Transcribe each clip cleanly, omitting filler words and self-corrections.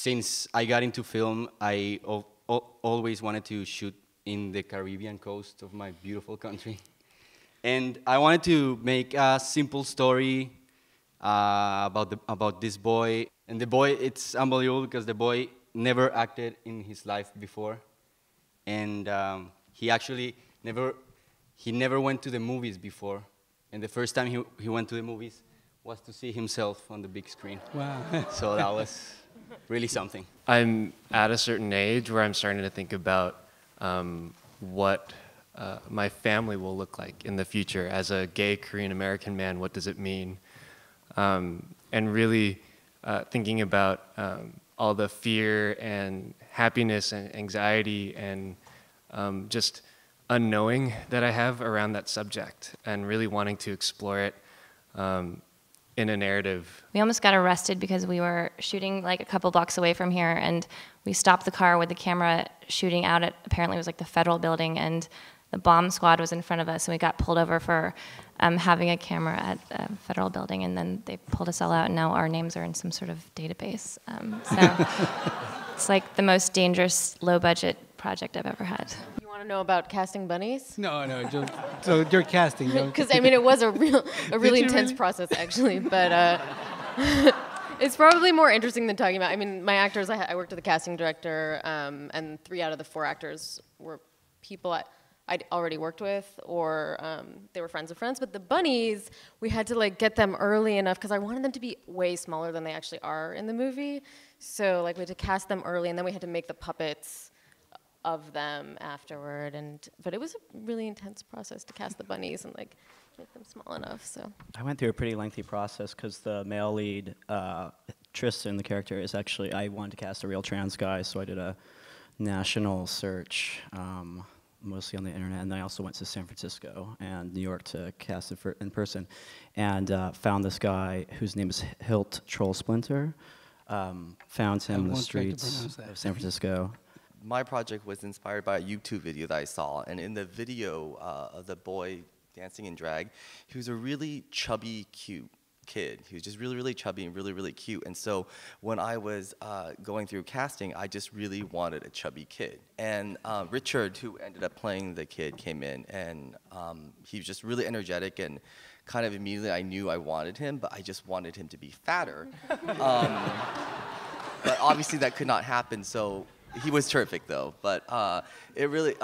since I got into film, I always wanted to shoot in the Caribbean coast of my beautiful country. And I wanted to make a simple story about this boy. And the boy, it's unbelievable because the boy never acted in his life before. And he actually never went to the movies before. And the first time he went to the movies was to see himself on the big screen. Wow. So that was really something. I'm at a certain age where I'm starting to think about what my family will look like in the future. As a gay Korean American man, what does it mean? And really thinking about all the fear and happiness and anxiety and just unknowing that I have around that subject, and really wanting to explore it in a narrative. We almost got arrested because we were shooting like a couple blocks away from here, and we stopped the car with the camera shooting out at, apparently it was like the federal building, and the bomb squad was in front of us, and we got pulled over for having a camera at a federal building, and then they pulled us all out, and now our names are in some sort of database. So it's like the most dangerous, low-budget project I've ever had. You want to know about casting bunnies? No, so you're casting. Because I mean, it was a really intense process, actually, but it's probably more interesting than talking about. I mean, my actors, I worked with the casting director, and 3 out of the 4 actors were people I'd already worked with, or they were friends of friends. But the bunnies, we had to like get them early enough because I wanted them to be way smaller than they actually are in the movie. So like we had to cast them early, and then we had to make the puppets of them afterward. But it was a really intense process to cast the bunnies and like make them small enough. So I went through a pretty lengthy process because the male lead, Tristan, the character, is actually, I wanted to cast a real trans guy, so I did a national search. Mostly on the internet, and then I also went to San Francisco and New York to cast it in person, and found this guy whose name is Hilt Troll Splinter. Found him in the streets of San Francisco. My project was inspired by a YouTube video that I saw, and in the video of the boy dancing in drag, he was a really chubby, cute kid. He was just really, really chubby and really, really cute. And so when I was going through casting, I just really wanted a chubby kid. And Richard, who ended up playing the kid, came in, and he was just really energetic, and kind of immediately I knew I wanted him, but I just wanted him to be fatter. But obviously that could not happen, so he was terrific though. But it really,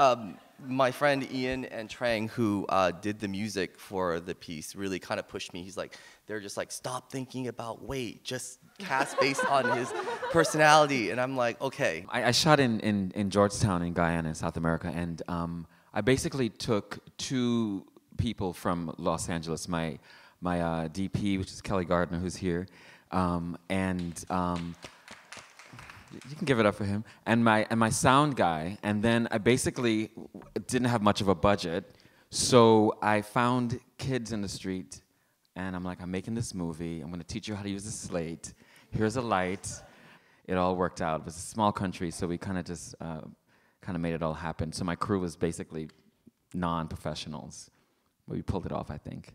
my friend Ian and Trang, who did the music for the piece, really kind of pushed me. He's like, they're just like, stop thinking about weight, just cast based on his personality. And I'm like, okay. I shot in Georgetown in Guyana, in South America, and I basically took 2 people from Los Angeles, my DP, which is Kelly Gardner, who's here, and you can give it up for him, and my sound guy, and then I basically didn't have much of a budget, so I found kids in the street, and I'm like, I'm making this movie, I'm gonna teach you how to use a slate, here's a light. It all worked out. It was a small country, so we kind of just made it all happen. So my crew was basically non-professionals, but we pulled it off, I think.